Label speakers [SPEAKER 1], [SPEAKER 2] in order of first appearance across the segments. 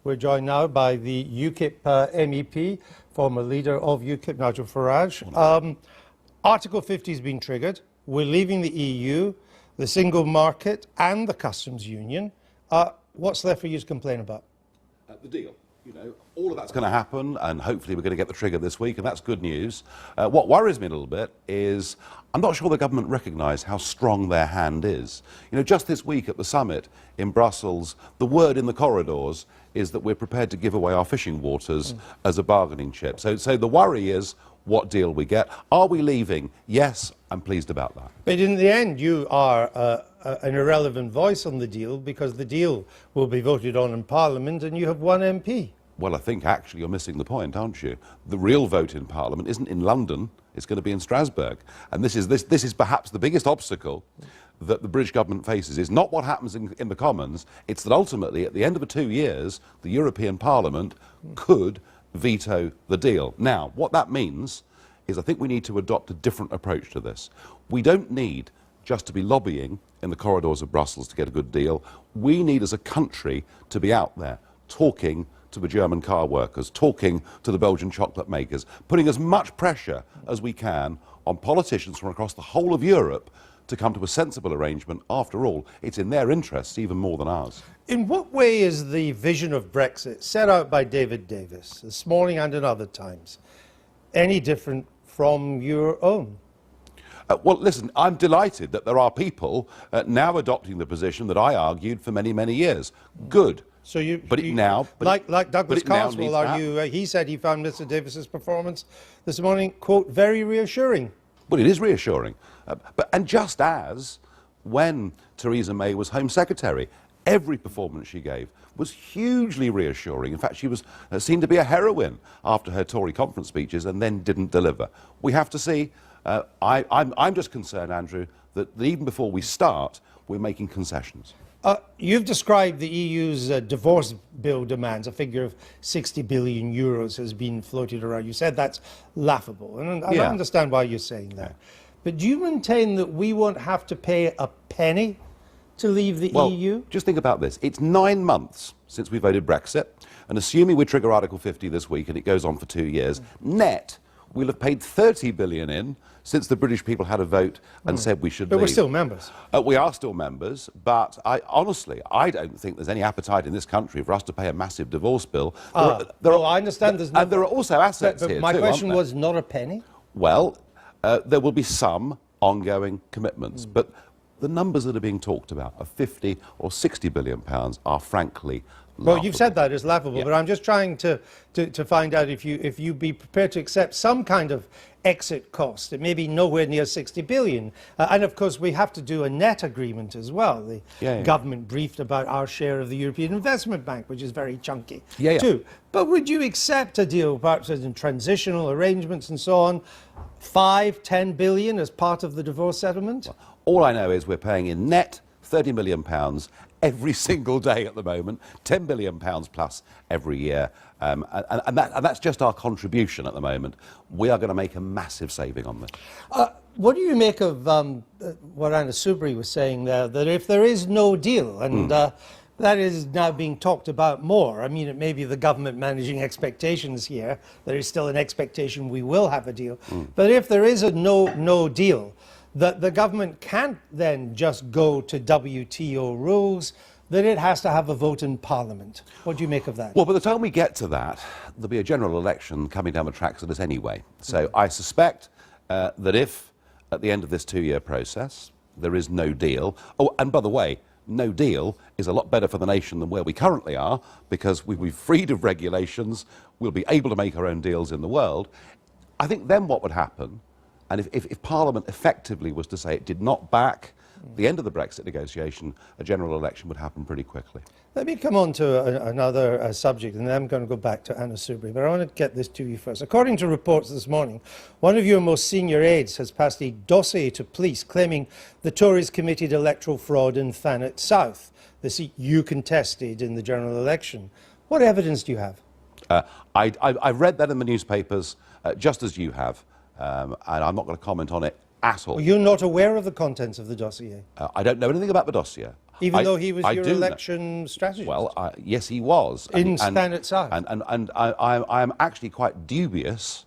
[SPEAKER 1] We're joined now by the UKIP MEP, former leader of UKIP, Nigel Farage. Article 50 has been triggered. We're leaving the EU, the single market and the customs union. What's there for you to complain about?
[SPEAKER 2] The deal. You know, all of that's going to happen, and hopefully we're going to get the trigger this week, and that's good news. What worries me a little bit is I'm not sure the government recognise how strong their hand is. You know, just this week at the summit in Brussels, the word in the corridors is that we're prepared to give away our fishing waters as a bargaining chip. So the worry is what deal we get. Are we leaving? Yes, I'm pleased about that.
[SPEAKER 1] But in the end, you are an irrelevant voice on the deal because the deal will be voted on in Parliament and you have one MP.
[SPEAKER 2] Well, I think actually you're missing the point, aren't you? The real vote in Parliament isn't in London, it's going to be in Strasbourg. And this is perhaps the biggest obstacle that the British government faces, is not what happens in the Commons, it's that ultimately, at the end of the 2 years, the European Parliament could veto the deal. Now, what that means is I think we need to adopt a different approach to this. We don't need just to be lobbying in the corridors of Brussels to get a good deal. We need, as a country, to be out there talking to the German car workers, talking to the Belgian chocolate makers, putting as much pressure as we can on politicians from across the whole of Europe to come to a sensible arrangement. After all, it's in their interests even more than ours.
[SPEAKER 1] In what way is the vision of Brexit set out by David Davis this morning and in other times any different from your own?
[SPEAKER 2] Well, listen, I'm delighted that there are people now adopting the position that I argued for many, many years. Good.
[SPEAKER 1] So
[SPEAKER 2] Like
[SPEAKER 1] Douglas Carswell argued, he said he found Mr. Davis's performance this morning, quote, very reassuring.
[SPEAKER 2] Well, it is reassuring. And just as when Theresa May was Home Secretary, every performance she gave was hugely reassuring. In fact, she was seen to be a heroine after her Tory conference speeches and then didn't deliver. We have to see. I'm just concerned, Andrew, that even before we start, we're making concessions.
[SPEAKER 1] You've described the EU's divorce bill demands. A figure of 60 billion euros has been floated around. You said that's laughable, and I don't understand why you're saying that. But do you maintain that we won't have to pay a penny to leave the EU?
[SPEAKER 2] Just think about this. It's 9 months since we voted Brexit, and assuming we trigger Article 50 this week and it goes on for 2 years, net, we'll have paid 30 billion in since the British people had a vote and said we should leave.
[SPEAKER 1] But we're still members.
[SPEAKER 2] We are still members, but honestly, I don't think there's any appetite in this country for us to pay a massive divorce bill.
[SPEAKER 1] I understand there's no...
[SPEAKER 2] And there are also assets here
[SPEAKER 1] my
[SPEAKER 2] too,
[SPEAKER 1] question was not a penny?
[SPEAKER 2] Well, there will be some ongoing commitments, but the numbers that are being talked about of 50 or 60 billion pounds are frankly laughable.
[SPEAKER 1] Well, you've said that is laughable, but I'm just trying to find out if you'd be prepared to accept some kind of exit cost. It may be nowhere near 60 billion. And of course, we have to do a net agreement as well. The government briefed about our share of the European Investment Bank, which is very chunky too. But would you accept a deal, perhaps in transitional arrangements and so on, 5, 10 billion as part of the divorce settlement?
[SPEAKER 2] Well, all I know is we're paying in net £30 million every single day at the moment, £10 billion plus every year. And that's just our contribution at the moment. We are going to make a massive saving on this.
[SPEAKER 1] What do you make of what Anna Soubry was saying there, that if there is no deal, and that is now being talked about more. I mean, it may be the government managing expectations here. There is still an expectation we will have a deal. But if there is a no deal, that the government can't then just go to WTO rules, that it has to have a vote in Parliament. What do you make of that?
[SPEAKER 2] Well, by the time we get to that, there'll be a general election coming down the tracks of us anyway. So I suspect that if, at the end of this 2-year process, there is no deal... Oh, and by the way, no deal is a lot better for the nation than where we currently are, because we'll be freed of regulations, we'll be able to make our own deals in the world. I think then what would happen, and if Parliament effectively was to say it did not back the end of the Brexit negotiation, a general election would happen pretty quickly.
[SPEAKER 1] Let me come on to another subject, and then I'm going to go back to Anna Soubry, but I want to get this to you first. According to reports this morning, one of your most senior aides has passed a dossier to police claiming the Tories committed electoral fraud in Thanet South, the seat you contested in the general election. What evidence do you have?
[SPEAKER 2] I've read that in the newspapers, just as you have, and I'm not going to comment on it at all.
[SPEAKER 1] Well, you're not aware of the contents of the dossier?
[SPEAKER 2] I don't know anything about the dossier.
[SPEAKER 1] Even though he was
[SPEAKER 2] I
[SPEAKER 1] your
[SPEAKER 2] do know.
[SPEAKER 1] election strategist?
[SPEAKER 2] Well, yes, he was.
[SPEAKER 1] In Thanet South.
[SPEAKER 2] And I am actually quite dubious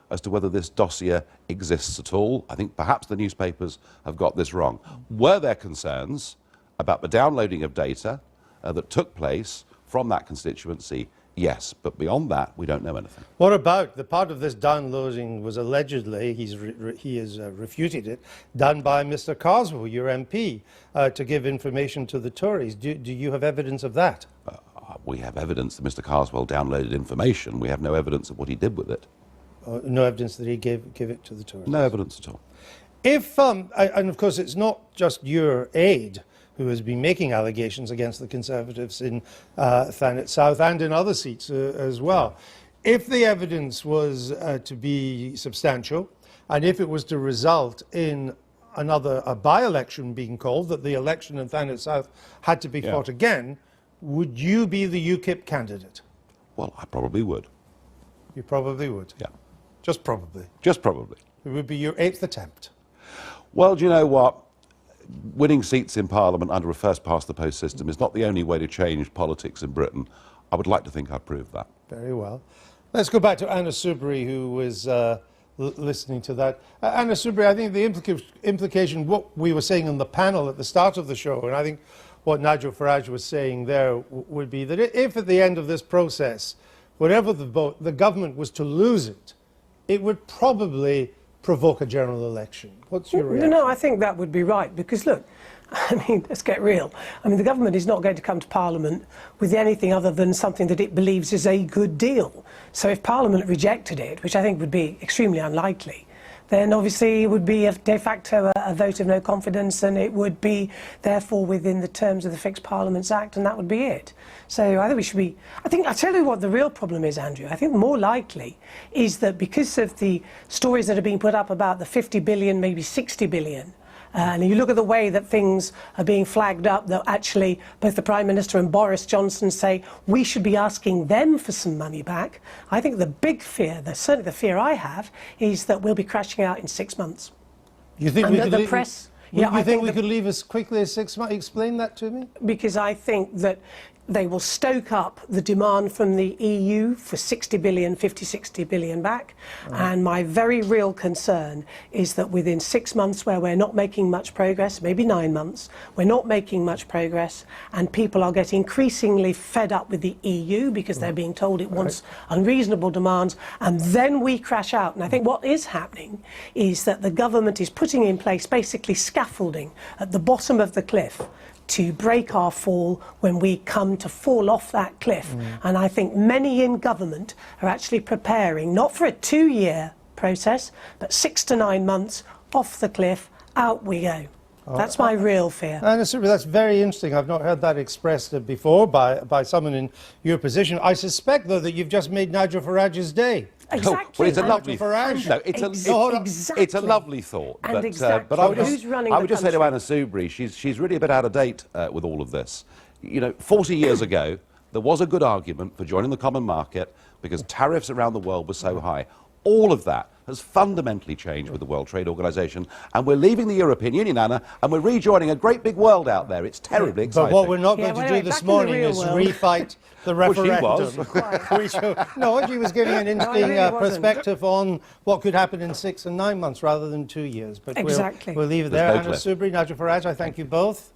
[SPEAKER 2] as to whether this dossier exists at all. I think perhaps the newspapers have got this wrong. Were there concerns about the downloading of data that took place from that constituency? Yes, but beyond that, we don't know anything.
[SPEAKER 1] What about the part of this downloading was allegedly, he has refuted it, done by Mr. Carswell, your MP, to give information to the Tories. Do you have evidence of that?
[SPEAKER 2] We have evidence that Mr. Carswell downloaded information. We have no evidence of what he did with it.
[SPEAKER 1] No evidence that he gave it to the Tories?
[SPEAKER 2] No evidence at all.
[SPEAKER 1] If, and of course it's not just your aide who has been making allegations against the Conservatives in Thanet South and in other seats as well. Yeah. If the evidence was to be substantial, and if it was to result in a by-election being called, that the election in Thanet South had to be fought again, would you be the UKIP candidate?
[SPEAKER 2] Well, I probably would.
[SPEAKER 1] You probably would?
[SPEAKER 2] Yeah.
[SPEAKER 1] Just probably?
[SPEAKER 2] Just probably.
[SPEAKER 1] It would be your 8th attempt.
[SPEAKER 2] Well, do you know what? Winning seats in Parliament under a first-past-the-post system is not the only way to change politics in Britain. I would like to think I've proved that.
[SPEAKER 1] Very well. Let's go back to Anna Soubry, who was listening to that. Anna Soubry, I think the implication, what we were saying on the panel at the start of the show, and I think what Nigel Farage was saying there would be that if at the end of this process, whatever the vote, the government was to lose it, it would probably provoke a general election. What's your reaction?
[SPEAKER 3] No, I think that would be right, because look, I mean, let's get real. I mean, the government is not going to come to Parliament with anything other than something that it believes is a good deal. So if Parliament rejected it, which I think would be extremely unlikely, then obviously it would be a de facto a vote of no confidence, and it would be therefore within the terms of the Fixed Parliaments Act, and that would be it. So I think we should be... I'll tell you what the real problem is, Andrew. I think more likely is that because of the stories that are being put up about the 50 billion, maybe 60 billion, and you look at the way that things are being flagged up, that actually both the Prime Minister and Boris Johnson say we should be asking them for some money back. I think the big fear, certainly the fear I have, is that we'll be crashing out in 6 months.
[SPEAKER 1] You think we could
[SPEAKER 3] the press?
[SPEAKER 1] I think we could leave as quickly as 6 months? Explain that to me.
[SPEAKER 3] Because I think that they will stoke up the demand from the EU for 60 billion, 50, 60 billion back. And my very real concern is that within 6 months, where we're not making much progress, maybe 9 months, we're not making much progress, and people are getting increasingly fed up with the EU because they're being told it wants unreasonable demands, and then we crash out. And I think what is happening is that the government is putting in place basically scaffolding at the bottom of the cliff to break our fall when we come to fall off that cliff. And I think many in government are actually preparing, not for a 2-year process, but 6 to 9 months off the cliff, out we go. That's my real fear.
[SPEAKER 1] And that's very interesting. I've not heard that expressed before by someone in your position. I suspect, though, that you've just made Nigel Farage's day.
[SPEAKER 3] Exactly.
[SPEAKER 2] Well, it's a lovely
[SPEAKER 1] Farage.
[SPEAKER 2] No, it's a lovely thought.
[SPEAKER 3] And
[SPEAKER 2] But I would
[SPEAKER 3] Who's running
[SPEAKER 2] I would
[SPEAKER 3] the
[SPEAKER 2] just say to
[SPEAKER 3] country?
[SPEAKER 2] Anna Soubry, she's really a bit out of date with all of this. You know, 40 years ago, there was a good argument for joining the common market because tariffs around the world were so high. All of that has fundamentally changed with the World Trade Organization, and we're leaving the European Union, Anna, and we're rejoining a great big world out there. It's terribly exciting.
[SPEAKER 1] But what we're not going to do this morning is refight the referendum.
[SPEAKER 2] Well, she was.
[SPEAKER 1] No, she was giving an interesting
[SPEAKER 3] really
[SPEAKER 1] perspective on what could happen in 6 and 9 months rather than 2 years. But
[SPEAKER 3] Exactly.
[SPEAKER 1] we'll leave it
[SPEAKER 2] There's
[SPEAKER 1] there.
[SPEAKER 2] no
[SPEAKER 1] Anna
[SPEAKER 2] cliff.
[SPEAKER 1] Soubry, Nigel Farage, I thank you both.